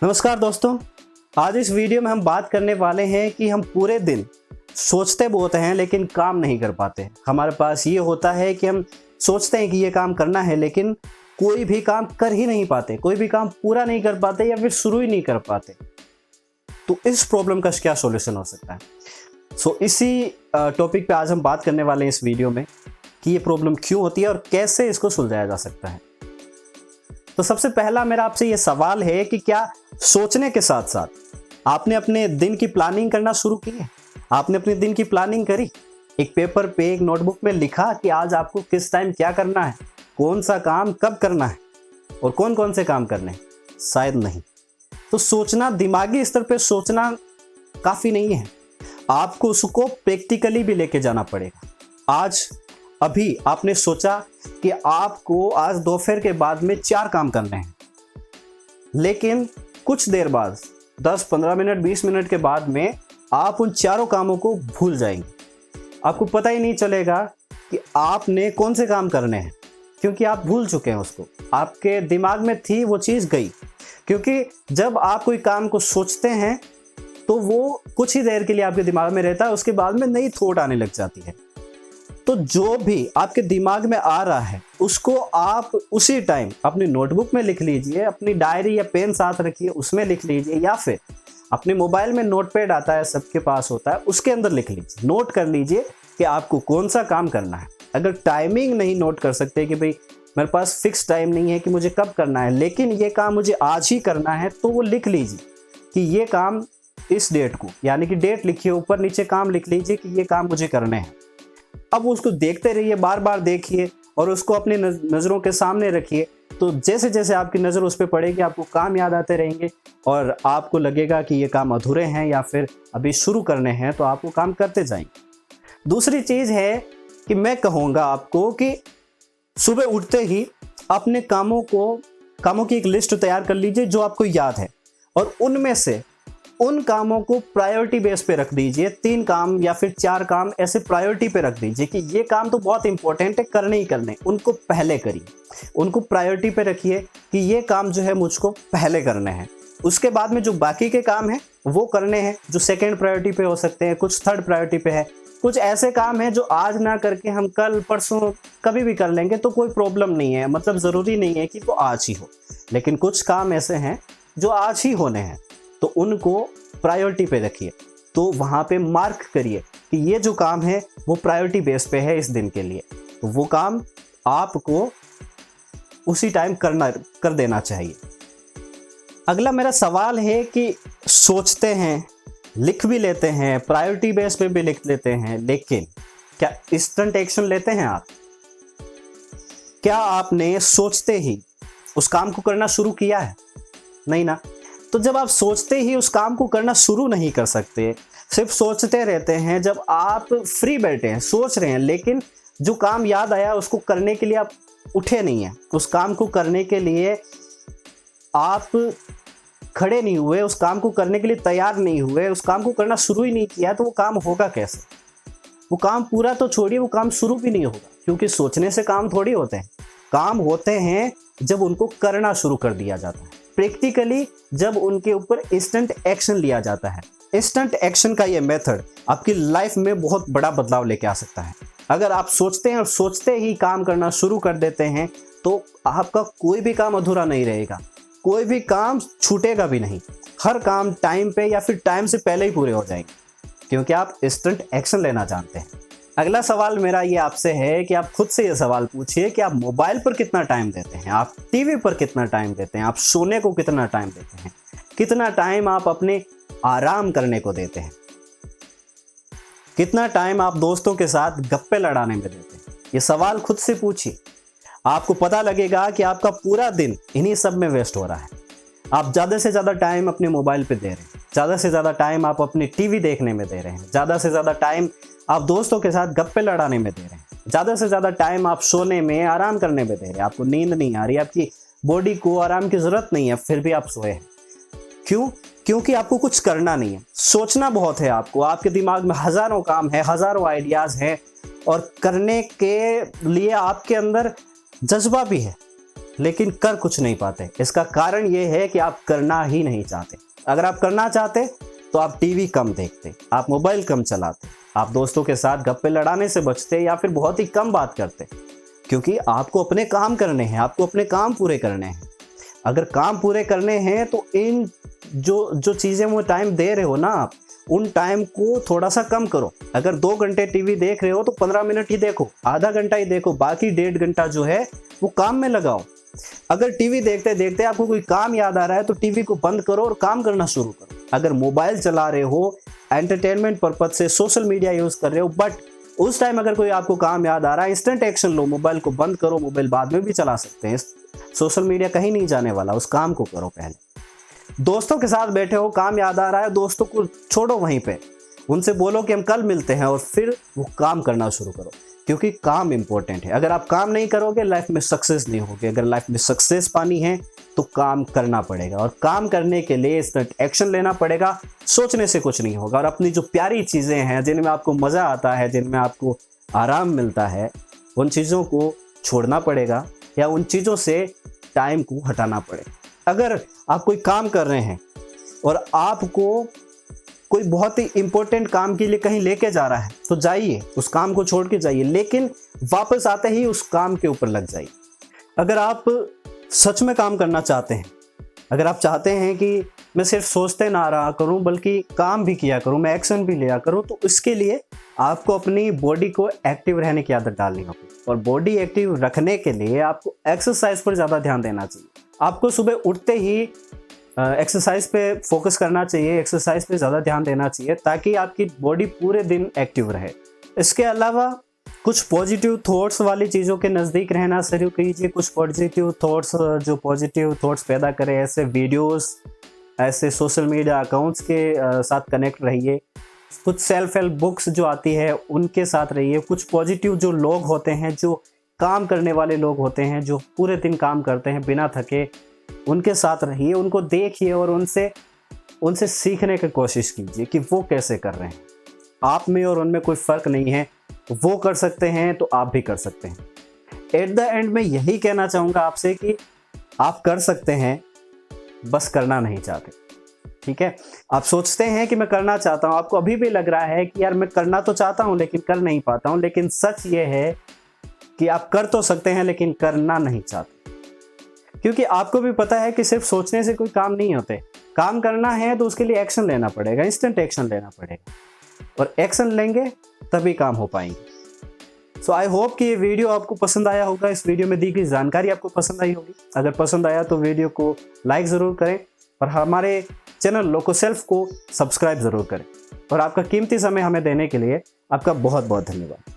नमस्कार दोस्तों, आज इस वीडियो में हम बात करने वाले हैं कि हम पूरे दिन सोचते बहुत हैं लेकिन काम नहीं कर पाते। हमारे पास ये होता है कि हम सोचते हैं कि ये काम करना है लेकिन कोई भी काम कर ही नहीं पाते, कोई भी काम पूरा नहीं कर पाते या फिर शुरू ही नहीं कर पाते। तो इस प्रॉब्लम का क्या सॉल्यूशन हो सकता है? इसी टॉपिक पे आज हम बात करने वाले हैं इस वीडियो में कि ये प्रॉब्लम क्यों होती है और कैसे इसको सुलझाया जा सकता है। तो सबसे पहला मेरा आपसे ये सवाल है कि क्या सोचने के साथ साथ आपने अपने दिन की प्लानिंग करना शुरू की है? आपने अपने दिन की प्लानिंग करी? एक पेपर पे, एक नोटबुक में लिखा कि आज आपको किस टाइम क्या करना है, कौन सा काम कब करना है और कौन कौन से काम करने हैं? शायद नहीं। तो सोचना, दिमागी स्तर पे सोचना काफी नहीं है, आपको उसको प्रैक्टिकली भी लेके जाना पड़ेगा। आज अभी आपने सोचा कि आपको आज दोपहर के बाद में 4 काम करने हैं, लेकिन कुछ देर बाद 10, 15 मिनट, 20 मिनट के बाद में आप उन चारों कामों को भूल जाएंगे। आपको पता ही नहीं चलेगा कि आपने कौन से काम करने हैं, क्योंकि आप भूल चुके हैं उसको। आपके दिमाग में थी, वो चीज़ गई। क्योंकि जब आप कोई काम को सोचते हैं तो वो कुछ ही देर के लिए आपके दिमाग में रहता है, उसके बाद में नई थॉट आने लग जाती है। तो जो भी आपके दिमाग में आ रहा है उसको आप उसी टाइम अपनी नोटबुक में लिख लीजिए, अपनी डायरी या पेन साथ रखिए, उसमें लिख लीजिए, या फिर अपने मोबाइल में नोटपैड आता है, सबके पास होता है, उसके अंदर लिख लीजिए। नोट कर लीजिए कि आपको कौन सा काम करना है। अगर टाइमिंग नहीं नोट कर सकते कि भाई मेरे पास फिक्स टाइम नहीं है कि मुझे कब करना है, लेकिन ये काम मुझे आज ही करना है, तो वो लिख लीजिए कि ये काम इस डेट को, यानी कि डेट लिखिए, ऊपर नीचे काम लिख लीजिए कि ये काम मुझे करने हैं। अब उसको देखते रहिए, बार बार देखिए और उसको अपनी नज़रों के सामने रखिए। तो जैसे जैसे आपकी नज़र उस पर पड़ेगी, आपको काम याद आते रहेंगे और आपको लगेगा कि ये काम अधूरे हैं या फिर अभी शुरू करने हैं, तो आप वो काम करते जाएंगे। दूसरी चीज़ है कि मैं कहूँगा आपको कि सुबह उठते ही अपने कामों की एक लिस्ट तैयार कर लीजिए जो आपको याद है, और उनमें से उन कामों को प्रायोरिटी बेस पे रख दीजिए। 3 काम या फिर 4 काम ऐसे प्रायोरिटी पे रख दीजिए कि ये काम तो बहुत इंपॉर्टेंट है, करने ही करने, उनको पहले करिए। उनको प्रायोरिटी पे रखिए कि ये काम जो है मुझको पहले करने हैं। उसके बाद में जो बाकी के काम हैं वो करने हैं, जो सेकेंड प्रायोरिटी पे हो सकते हैं, कुछ थर्ड प्रायोरिटी पे है, कुछ ऐसे काम हैं जो आज ना करके हम कल परसों कभी भी कर लेंगे, तो कोई प्रॉब्लम नहीं है। मतलब ज़रूरी नहीं है कि वो आज ही हो, लेकिन कुछ काम ऐसे हैं जो आज ही होने हैं, तो उनको प्रायोरिटी पे रखिए। तो वहाँ पे मार्क करिए कि ये जो काम है वो प्रायोरिटी बेस पे है इस दिन के लिए, तो वो काम आपको उसी टाइम कर देना चाहिए। अगला मेरा सवाल है कि सोचते हैं, लिख भी लेते हैं, प्रायोरिटी बेस पे भी लिख लेते हैं, लेकिन क्या इंस्टेंट एक्शन लेते हैं आप? क्या आपने सोचते ही उस काम को करना शुरू किया है? नहीं ना। तो जब आप सोचते ही उस काम को करना शुरू नहीं कर सकते, सिर्फ सोचते रहते हैं, जब आप फ्री बैठे हैं, सोच रहे हैं, लेकिन जो काम याद आया उसको करने के लिए आप उठे नहीं हैं, उस काम को करने के लिए आप खड़े नहीं हुए, उस काम को करने के लिए तैयार नहीं हुए, उस काम को करना शुरू ही नहीं किया, तो वो काम होगा कैसे? वो काम पूरा तो छोड़िए, वो काम शुरू भी नहीं होगा, क्योंकि सोचने से काम थोड़ी होते हैं। काम होते हैं जब उनको करना शुरू कर दिया जाता है, प्रैक्टिकली जब उनके ऊपर इंस्टेंट एक्शन लिया जाता है। इंस्टेंट एक्शन का ये मेथड आपकी लाइफ में बहुत बड़ा बदलाव लेके आ सकता है। अगर आप सोचते हैं और सोचते ही काम करना शुरू कर देते हैं, तो आपका कोई भी काम अधूरा नहीं रहेगा, कोई भी काम छूटेगा भी नहीं। हर काम टाइम पे या फिर टाइम से पहले ही पूरे हो जाएंगे, क्योंकि आप इंस्टेंट एक्शन लेना जानते हैं। अगला सवाल मेरा ये आपसे है कि आप खुद से ये सवाल पूछिए कि आप मोबाइल पर कितना टाइम देते हैं, आप टीवी पर कितना टाइम देते हैं, आप सोने को कितना टाइम देते हैं, कितना टाइम आप अपने आराम करने को देते हैं, कितना टाइम आप दोस्तों के साथ गप्पे लड़ाने में देते हैं। ये सवाल खुद से पूछिए, आपको पता लगेगा कि आपका पूरा दिन इन्हीं सब में वेस्ट हो रहा है। आप ज़्यादा से ज़्यादा टाइम अपने मोबाइल पे दे रहे हैं, ज़्यादा से ज़्यादा टाइम आप अपनी टीवी देखने में दे रहे हैं, ज़्यादा से ज़्यादा टाइम आप दोस्तों के साथ गप्पे लड़ाने में दे रहे हैं, ज़्यादा से ज़्यादा टाइम आप सोने में, आराम करने में दे रहे हैं। आपको नींद नहीं आ रही, आपकी बॉडी को आराम की ज़रूरत नहीं है, फिर भी आप सोए हैं। क्यों? क्योंकि आपको कुछ करना नहीं है, सोचना बहुत है आपको। आपके दिमाग में हज़ारों काम है, हज़ारों आइडियाज़ हैं, और करने के लिए आपके अंदर जज्बा भी है, लेकिन कर कुछ नहीं पाते। इसका कारण ये है कि आप करना ही नहीं चाहते। अगर आप करना चाहते तो आप टीवी कम देखते, आप मोबाइल कम चलाते, आप दोस्तों के साथ गप्पे लड़ाने से बचते या फिर बहुत ही कम बात करते, क्योंकि आपको अपने काम करने हैं, आपको अपने काम पूरे करने हैं। अगर काम पूरे करने हैं तो इन जो चीज़ें वो टाइम दे रहे हो ना आप, उन टाइम को थोड़ा सा कम करो। अगर 2 घंटे टीवी देख रहे हो तो 15 मिनट ही देखो, आधा घंटा ही देखो, बाकी 1.5 घंटा जो है वो काम में लगाओ। अगर टीवी देखते देखते आपको कोई काम याद आ रहा है तो टीवी को बंद करो और काम करना शुरू करो। अगर मोबाइल चला रहे हो, एंटरटेनमेंट पर्पज से सोशल मीडिया यूज़ कर रहे हो, बट उस टाइम अगर कोई आपको काम याद आ रहा है, इंस्टेंट एक्शन लो, मोबाइल को बंद करो। मोबाइल बाद में भी चला सकते हैं, सोशल मीडिया कहीं नहीं जाने वाला, उस काम को करो पहले। दोस्तों के साथ बैठे हो, काम याद आ रहा है, दोस्तों को छोड़ो वहीं पे, उनसे बोलो कि हम कल मिलते हैं और फिर वो काम करना शुरू करो, क्योंकि काम इंपॉर्टेंट है। अगर आप काम नहीं करोगे लाइफ में सक्सेस नहीं होगे। अगर लाइफ में सक्सेस पानी है तो काम करना पड़ेगा, और काम करने के लिए इंस्टेंट एक्शन लेना पड़ेगा। सोचने से कुछ नहीं होगा, और अपनी जो प्यारी चीज़ें हैं, जिनमें आपको मज़ा आता है, जिनमें आपको आराम मिलता है, उन चीज़ों को छोड़ना पड़ेगा या उन चीज़ों से टाइम को हटाना पड़ेगा। अगर आप कोई काम कर रहे हैं और आपको कोई बहुत ही इंपॉर्टेंट काम के लिए कहीं लेके जा रहा है तो जाइए, उस काम को छोड़ के जाइए, लेकिन वापस आते ही उस काम के ऊपर लग जाइए। अगर आप सच में काम करना चाहते हैं, अगर आप चाहते हैं कि मैं सिर्फ सोचते ना रहा करूं बल्कि काम भी किया करूं, मैं एक्शन भी लिया करूं, तो इसके लिए आपको अपनी बॉडी को एक्टिव रहने की आदत डालनी होगी। और बॉडी एक्टिव रखने के लिए आपको एक्सरसाइज पर ज़्यादा ध्यान देना चाहिए। आपको सुबह उठते ही एक्सरसाइज पे फोकस करना चाहिए, एक्सरसाइज पे ज़्यादा ध्यान देना चाहिए, ताकि आपकी बॉडी पूरे दिन एक्टिव रहे। इसके अलावा कुछ पॉजिटिव थॉट्स वाली चीज़ों के नज़दीक रहना शुरू कीजिए। कुछ पॉजिटिव थॉट्स जो पॉजिटिव थॉट्स पैदा करें, ऐसे वीडियोस, ऐसे सोशल मीडिया अकाउंट्स के साथ कनेक्ट रहिए। कुछ सेल्फ हेल्प बुक्स जो आती है उनके साथ रहिए। कुछ पॉजिटिव जो लोग होते हैं, जो काम करने वाले लोग होते हैं, जो पूरे दिन काम करते हैं बिना थके, उनके साथ रहिए, उनको देखिए और उनसे सीखने की कोशिश कीजिए कि वो कैसे कर रहे हैं। आप में और उनमें कोई फ़र्क नहीं है, वो कर सकते हैं तो आप भी कर सकते हैं। एट द एंड में यही कहना चाहूँगा आपसे कि आप कर सकते हैं, बस करना नहीं चाहते। ठीक है, आप सोचते हैं कि मैं करना चाहता हूँ, आपको अभी भी लग रहा है कि यार मैं करना तो चाहता हूँ लेकिन कर नहीं पाता हूँ, लेकिन सच ये है कि आप कर तो सकते हैं लेकिन करना नहीं चाहते, क्योंकि आपको भी पता है कि सिर्फ सोचने से कोई काम नहीं होते। काम करना है तो उसके लिए एक्शन लेना पड़ेगा, इंस्टेंट एक्शन लेना पड़ेगा, और एक्शन लेंगे तभी काम हो पाएंगे। सो आई होप कि ये वीडियो आपको पसंद आया होगा, इस वीडियो में दी गई जानकारी आपको पसंद आई होगी। अगर पसंद आया तो वीडियो को लाइक ज़रूर करें और हमारे चैनल लोको सेल्फ को सब्सक्राइब ज़रूर करें। और आपका कीमती समय हमें देने के लिए आपका बहुत बहुत धन्यवाद।